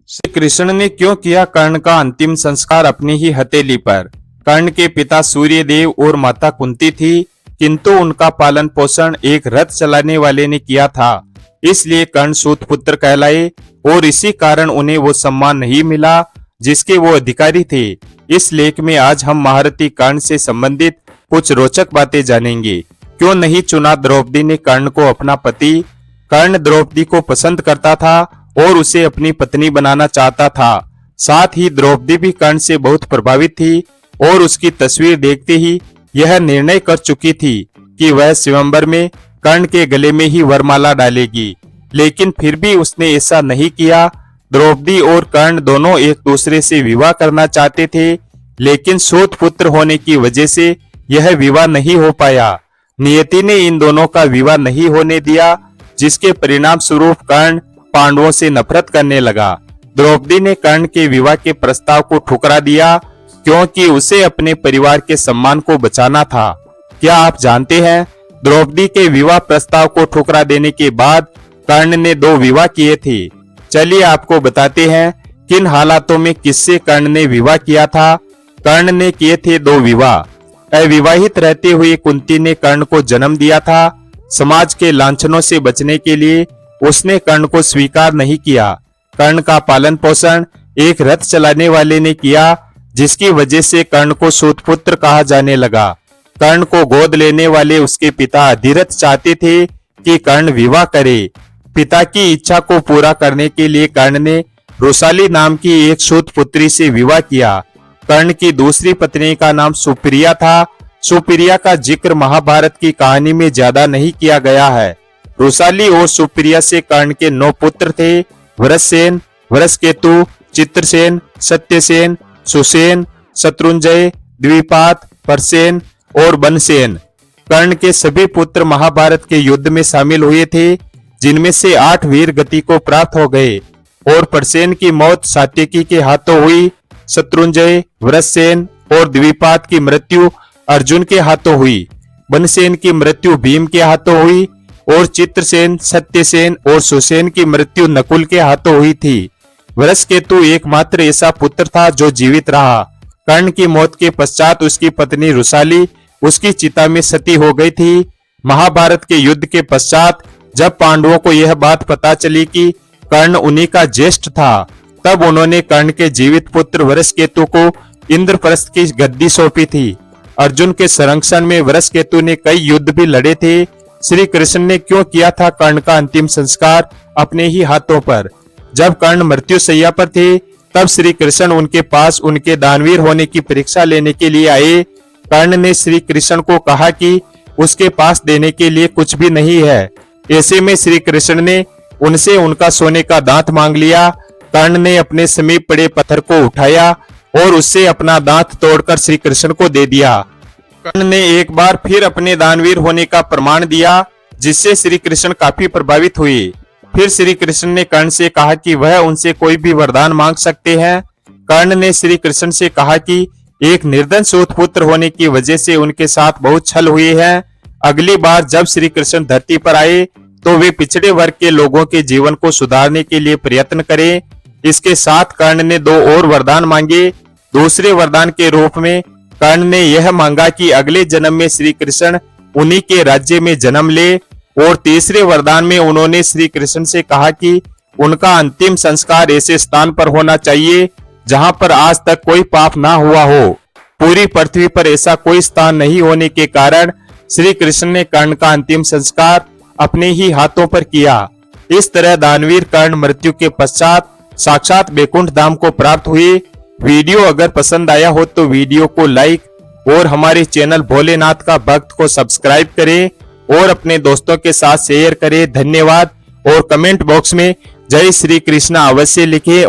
श्री कृष्ण ने क्यों किया कर्ण का अंतिम संस्कार अपनी ही हथेली पर? कर्ण के पिता सूर्यदेव और माता कुंती थी, किंतु उनका पालन पोषण एक रथ चलाने वाले ने किया था। इसलिए कर्ण सूत पुत्र कहलाए और इसी कारण उन्हें वो सम्मान नहीं मिला जिसके वो अधिकारी थे। इस लेख में आज हम महारथी कर्ण से संबंधित कुछ रोचक बातें जानेंगे। क्यों नहीं चुना द्रौपदी ने कर्ण को अपना पति? कर्ण द्रौपदी को पसंद करता था और उसे अपनी पत्नी बनाना चाहता था। साथ ही द्रौपदी भी कर्ण से बहुत प्रभावित थी और उसकी तस्वीर देखते ही यह निर्णय कर चुकी थी कि वह स्वयंवर में कर्ण के गले में ही वरमाला डालेगी, लेकिन फिर भी उसने ऐसा नहीं किया। द्रौपदी और कर्ण दोनों एक दूसरे से विवाह करना चाहते थे, लेकिन सूत पुत्र होने की वजह से यह विवाह नहीं हो पाया। नियति ने इन दोनों का विवाह नहीं होने दिया, जिसके परिणाम स्वरूप कर्ण पांडवों से नफरत करने लगा। द्रौपदी ने कर्ण के विवाह के प्रस्ताव को ठुकरा दिया क्योंकि उसे अपने परिवार के सम्मान को बचाना था। क्या आप जानते हैं, द्रौपदी के विवाह प्रस्ताव को ठुकरा देने के बाद कर्ण ने 2 विवाह किए थे। चलिए आपको बताते हैं किन हालातों में किससे कर्ण ने विवाह किया था। कर्ण ने किए थे 2 विवाह। अविवाहित रहते हुए कुंती ने कर्ण को जन्म दिया था। समाज के लांछनों से बचने के लिए उसने कर्ण को स्वीकार नहीं किया। कर्ण का पालन पोषण एक रथ चलाने वाले ने किया, जिसकी वजह से कर्ण को सूतपुत्र कहा जाने लगा। कर्ण को गोद लेने वाले उसके पिता अधिरथ चाहते थे कि कर्ण विवाह करे। पिता की इच्छा को पूरा करने के लिए कर्ण ने रुसाली नाम की एक सूतपुत्री से विवाह किया। कर्ण की दूसरी पत्नी का नाम सुप्रिया था। सुप्रिया का जिक्र महाभारत की कहानी में ज्यादा नहीं किया गया है। रुसाली और सुप्रिया से कर्ण के 9 पुत्र थे: वृषसेन, वृषकेतु, चित्रसेन, सत्यसेन, सुसेन, शत्रुंजय, द्विपात, परसेन और बनसेन। कर्ण के सभी पुत्र महाभारत के युद्ध में शामिल हुए थे, जिनमें से 8 वीर गति को प्राप्त हो गए और परसेन की मौत सात्यकी के हाथों हुई। शत्रुंजय, वृषसेन और द्विपात की मृत्यु अर्जुन के हाथों हुई। बनसेन की मृत्यु भीम के हाथों हुई और चित्रसेन, सत्यसेन और सुसेन की मृत्यु नकुल के हाथों हुई थी। वृषकेतु एकमात्र ऐसा पुत्र था जो जीवित रहा। कर्ण की मौत के पश्चात उसकी पत्नी रुसाली उसकी चिता में सती हो गई थी। महाभारत के युद्ध के पश्चात जब पांडवों को यह बात पता चली कि कर्ण उन्हीं का ज्येष्ठ था, तब उन्होंने कर्ण के जीवित पुत्र वृषकेतु को इंद्रप्रस्थ की गद्दी सौंपी थी। अर्जुन के संरक्षण में वृषकेतु ने कई युद्ध भी लड़े थे। श्री कृष्ण ने क्यों किया था कर्ण का अंतिम संस्कार अपने ही हाथों पर? जब कर्ण मृत्यु शैया पर थे, तब श्री कृष्ण उनके पास उनके दानवीर होने की परीक्षा लेने के लिए आए। कर्ण ने श्री कृष्ण को कहा कि उसके पास देने के लिए कुछ भी नहीं है। ऐसे में श्री कृष्ण ने उनसे उनका सोने का दांत मांग लिया। कर्ण ने अपने समीप पड़े पत्थर को उठाया और उससे अपना दांत तोड़कर श्री कृष्ण को दे दिया। कर्ण ने एक बार फिर अपने दानवीर होने का प्रमाण दिया, जिससे श्री कृष्ण काफी प्रभावित हुए। फिर श्री कृष्ण ने कर्ण से कहा कि वह उनसे कोई भी वरदान मांग सकते हैं। कर्ण ने श्री कृष्ण से कहा कि एक निर्धन सूतपुत्र होने की वजह से उनके साथ बहुत छल हुए हैं। अगली बार जब श्री कृष्ण धरती पर आए तो वे पिछड़े वर्ग के लोगों के जीवन को सुधारने के लिए प्रयत्न करें। इसके साथ कर्ण ने 2 और वरदान मांगे। दूसरे वरदान के रूप में कर्ण ने यह मांगा कि अगले जन्म में श्री कृष्ण उन्हीं के राज्य में जन्म ले, और तीसरे वरदान में उन्होंने श्री कृष्ण से कहा कि उनका अंतिम संस्कार ऐसे स्थान पर होना चाहिए जहां पर आज तक कोई पाप ना हुआ हो। पूरी पृथ्वी पर ऐसा कोई स्थान नहीं होने के कारण श्री कृष्ण ने कर्ण का अंतिम संस्कार अपने ही हाथों पर किया। इस तरह दानवीर कर्ण मृत्यु के पश्चात साक्षात वैकुंठ धाम को प्राप्त हुए। वीडियो अगर पसंद आया हो तो वीडियो को लाइक और हमारे चैनल भोलेनाथ का भक्त को सब्सक्राइब करें और अपने दोस्तों के साथ शेयर करें। धन्यवाद। और कमेंट बॉक्स में जय श्री कृष्ण अवश्य लिखें।